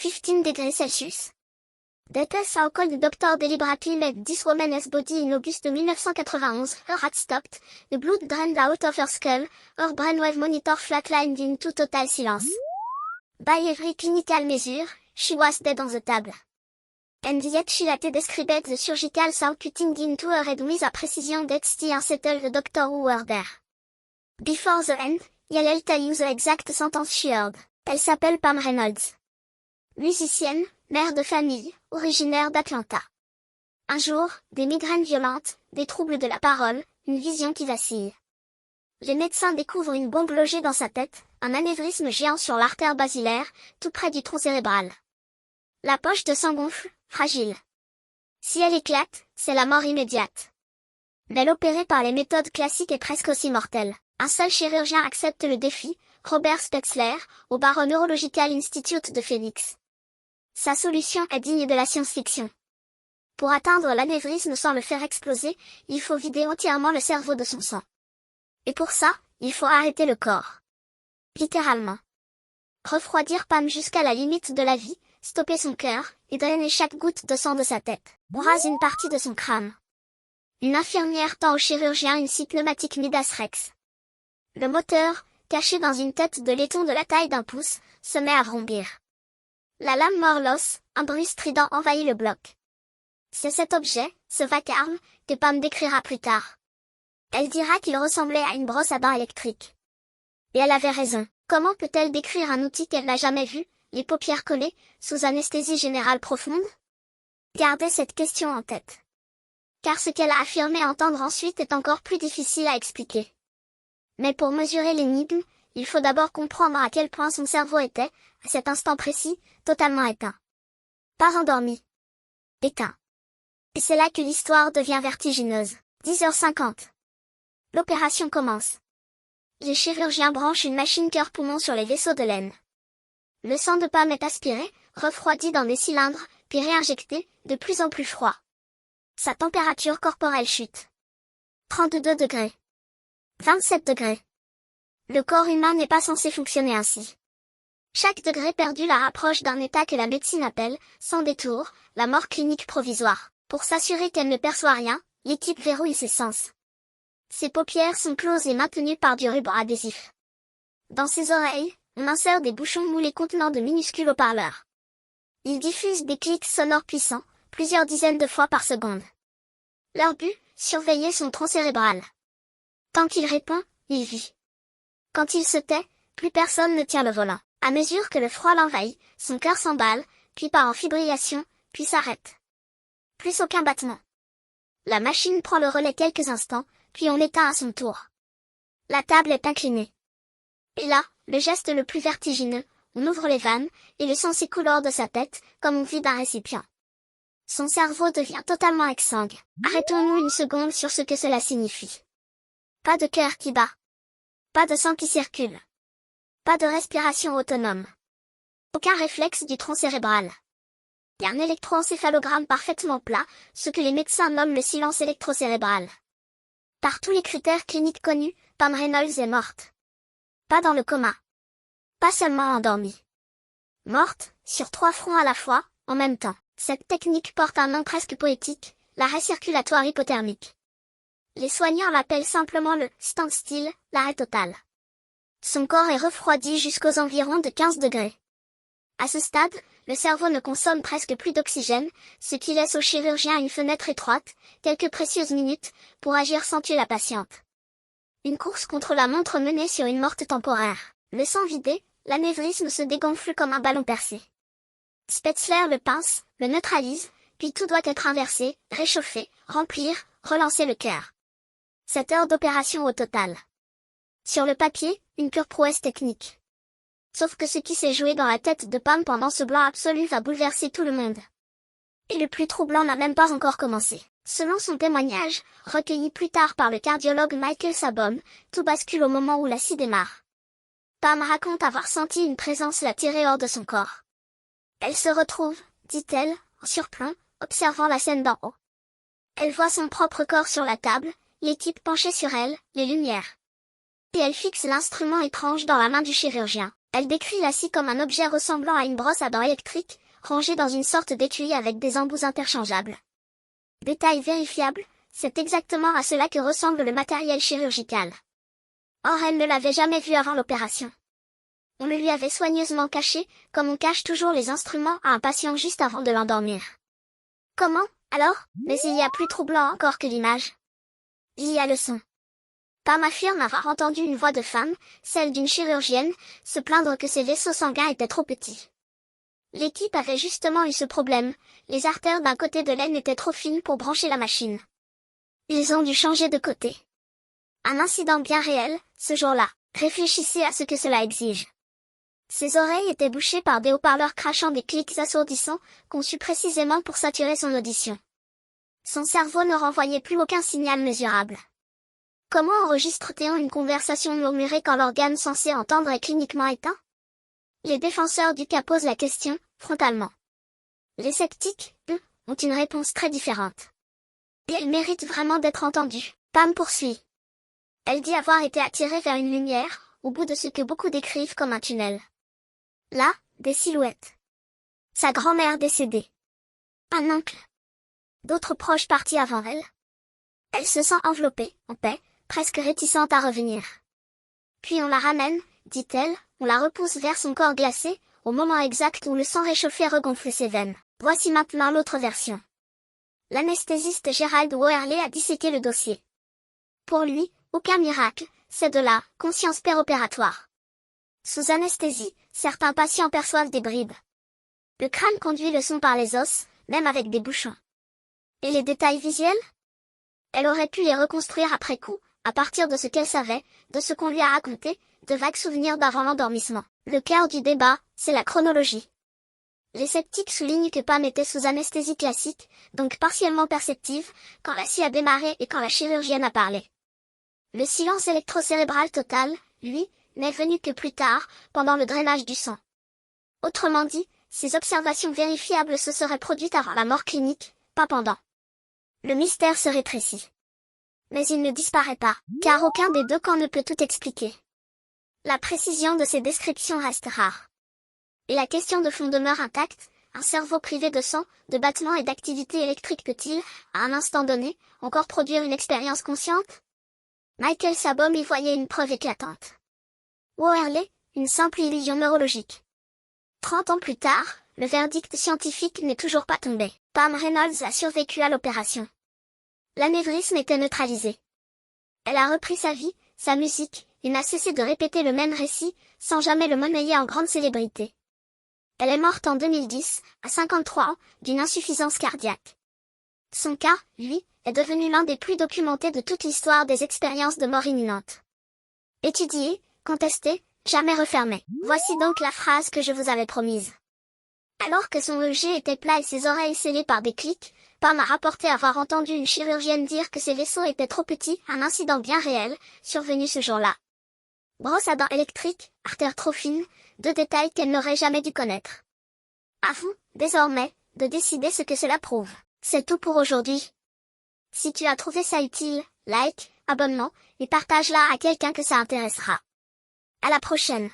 15 degrees Celsius. Death how cold doctor deliberately let this woman's body in August 1991. Her heart stopped, the blood drained out of her skull, her brainwave monitor flatlined into total silence. By every clinical measure, she was dead on the table. And yet she later described the surgical saw cutting into her head with a precision that still unsettled the doctor who were there. Before the end, I'll tell you the exact sentence she heard. Elle s'appelle Pam Reynolds. Musicienne, mère de famille, originaire d'Atlanta. Un jour, des migraines violentes, des troubles de la parole, une vision qui vacille. Les médecins découvrent une bombe logée dans sa tête, un anévrisme géant sur l'artère basilaire, tout près du tronc cérébral. La poche de sang gonfle, fragile. Si elle éclate, c'est la mort immédiate. Mais l'opérer par les méthodes classiques est presque aussi mortel. Un seul chirurgien accepte le défi, Robert Stutzler, au Barrow Neurological Institute de Phoenix. Sa solution est digne de la science-fiction. Pour atteindre l'anévrisme sans le faire exploser, il faut vider entièrement le cerveau de son sang. Et pour ça, il faut arrêter le corps. Littéralement. Refroidir Pam jusqu'à la limite de la vie, stopper son cœur, et drainer chaque goutte de sang de sa tête. On rase une partie de son crâne. Une infirmière tend au chirurgien une scie pneumatique Midas Rex. Le moteur, caché dans une tête de laiton de la taille d'un pouce, se met à vrombir. La lame mord l'os, un bruit strident envahit le bloc. C'est cet objet, ce vacarme, que Pam décrira plus tard. Elle dira qu'il ressemblait à une brosse à dents électrique. Et elle avait raison. Comment peut-elle décrire un outil qu'elle n'a jamais vu, les paupières collées, sous anesthésie générale profonde? Gardez cette question en tête. Car ce qu'elle a affirmé entendre ensuite est encore plus difficile à expliquer. Mais pour mesurer l'énigme, il faut d'abord comprendre à quel point son cerveau était, à cet instant précis, totalement éteint. Pas endormi. Éteint. Et c'est là que l'histoire devient vertigineuse. 10h50. L'opération commence. Les chirurgiens branchent une machine cœur-poumon sur les vaisseaux de laine. Le sang de Pam est aspiré, refroidi dans des cylindres, puis réinjecté, de plus en plus froid. Sa température corporelle chute. 32 degrés. 27 degrés. Le corps humain n'est pas censé fonctionner ainsi. Chaque degré perdu la rapproche d'un état que la médecine appelle, sans détour, la mort clinique provisoire. Pour s'assurer qu'elle ne perçoit rien, l'équipe verrouille ses sens. Ses paupières sont closes et maintenues par du ruban adhésif. Dans ses oreilles, on insère des bouchons moulés contenant de minuscules haut-parleurs. Ils diffusent des clics sonores puissants, plusieurs dizaines de fois par seconde. Leur but, surveiller son tronc cérébral. Tant qu'il répond, il vit. Quand il se tait, plus personne ne tient le volant. À mesure que le froid l'envahit, son cœur s'emballe, puis part en fibrillation, puis s'arrête. Plus aucun battement. La machine prend le relais quelques instants, puis on l'éteint à son tour. La table est inclinée. Et là, le geste le plus vertigineux, on ouvre les vannes, et le sang s'écoule hors de sa tête, comme on vide un récipient. Son cerveau devient totalement exsangue. Arrêtons-nous une seconde sur ce que cela signifie. Pas de cœur qui bat. Pas de sang qui circule. Pas de respiration autonome. Aucun réflexe du tronc cérébral. Et un électroencéphalogramme parfaitement plat, ce que les médecins nomment le silence électrocérébral. Par tous les critères cliniques connus, Pam Reynolds est morte. Pas dans le coma. Pas seulement endormie. Morte, sur 3 fronts à la fois, en même temps. Cette technique porte un nom presque poétique, l'arrêt circulatoire hypothermique. Les soignants l'appellent simplement le standstill, l'arrêt total. Son corps est refroidi jusqu'aux environs de 15 degrés. À ce stade, le cerveau ne consomme presque plus d'oxygène, ce qui laisse au chirurgien une fenêtre étroite, quelques précieuses minutes, pour agir sans tuer la patiente. Une course contre la montre menée sur une morte temporaire. Le sang vidé, l'anévrisme se dégonfle comme un ballon percé. Stutzler le pince, le neutralise, puis tout doit être inversé, réchauffé, remplir, relancer le cœur. 7 heures d'opération au total. Sur le papier, une pure prouesse technique. Sauf que ce qui s'est joué dans la tête de Pam pendant ce blanc absolu va bouleverser tout le monde. Et le plus troublant n'a même pas encore commencé. Selon son témoignage, recueilli plus tard par le cardiologue Michael Sabom, tout bascule au moment où la scie démarre. Pam raconte avoir senti une présence la tirer hors de son corps. Elle se retrouve, dit-elle, en surplomb, observant la scène d'en haut. Elle voit son propre corps sur la table, l'équipe penchée sur elle, les lumières. Et elle fixe l'instrument étrange dans la main du chirurgien. Elle décrit la scie comme un objet ressemblant à une brosse à dents électrique, rangée dans une sorte d'étui avec des embouts interchangeables. Détail vérifiable, c'est exactement à cela que ressemble le matériel chirurgical. Or elle ne l'avait jamais vu avant l'opération. On le lui avait soigneusement caché, comme on cache toujours les instruments à un patient juste avant de l'endormir. Comment, alors? Mais il y a plus troublant encore que l'image. Il y a le son. Pam affirme avoir entendu une voix de femme, celle d'une chirurgienne, se plaindre que ses vaisseaux sanguins étaient trop petits. L'équipe avait justement eu ce problème, les artères d'un côté de l'aine étaient trop fines pour brancher la machine. Ils ont dû changer de côté. Un incident bien réel, ce jour-là. Réfléchissez à ce que cela exige. Ses oreilles étaient bouchées par des haut-parleurs crachant des clics assourdissants, conçus précisément pour saturer son audition. Son cerveau ne renvoyait plus aucun signal mesurable. Comment enregistre-t-on une conversation murmurée quand l'organe censé entendre est cliniquement éteint? Les défenseurs du cas posent la question, frontalement. Les sceptiques, eux, ont une réponse très différente. Et elle mérite vraiment d'être entendue. Pam poursuit. Elle dit avoir été attirée vers une lumière, au bout de ce que beaucoup décrivent comme un tunnel. Là, des silhouettes. Sa grand-mère décédée. Un oncle. D'autres proches partis avant elle. Elle se sent enveloppée, en paix, presque réticente à revenir. Puis on la ramène, dit-elle, on la repousse vers son corps glacé, au moment exact où le sang réchauffé regonfle ses veines. Voici maintenant l'autre version. L'anesthésiste Gerald Woerley a disséqué le dossier. Pour lui, aucun miracle, c'est de la conscience péropératoire. Sous anesthésie, certains patients perçoivent des bribes. Le crâne conduit le son par les os, même avec des bouchons. Et les détails visuels? Elle aurait pu les reconstruire après coup, à partir de ce qu'elle savait, de ce qu'on lui a raconté, de vagues souvenirs d'avant l'endormissement. Le cœur du débat, c'est la chronologie. Les sceptiques soulignent que Pam était sous anesthésie classique, donc partiellement perceptive, quand la scie a démarré et quand la chirurgienne a parlé. Le silence électrocérébral total, lui, n'est venu que plus tard, pendant le drainage du sang. Autrement dit, ces observations vérifiables se seraient produites avant la mort clinique, pas pendant. Le mystère se rétrécit. Mais il ne disparaît pas, car aucun des deux camps ne peut tout expliquer. La précision de ces descriptions reste rare. Et la question de fond demeure intacte, un cerveau privé de sang, de battements et d'activité électrique peut-il, à un instant donné, encore produire une expérience consciente? Michael Sabom y voyait une preuve éclatante. Woerley, une simple illusion neurologique. 30 ans plus tard, le verdict scientifique n'est toujours pas tombé. Pam Reynolds a survécu à l'opération. L'anévrisme était neutralisé. Elle a repris sa vie, sa musique, et n'a cessé de répéter le même récit, sans jamais le monnayer en grande célébrité. Elle est morte en 2010, à 53 ans, d'une insuffisance cardiaque. Son cas, lui, est devenu l'un des plus documentés de toute l'histoire des expériences de mort imminente. Étudié, contesté, jamais refermé. Voici donc la phrase que je vous avais promise. Alors que son EEG était plat et ses oreilles scellées par des clics, Pam a rapporté avoir entendu une chirurgienne dire que ses vaisseaux étaient trop petits, un incident bien réel, survenu ce jour-là. Brosse à dents électrique, artère trop fine, deux détails qu'elle n'aurait jamais dû connaître. À vous, désormais, de décider ce que cela prouve. C'est tout pour aujourd'hui. Si tu as trouvé ça utile, like, abonnement, et partage-la à quelqu'un que ça intéressera. À la prochaine.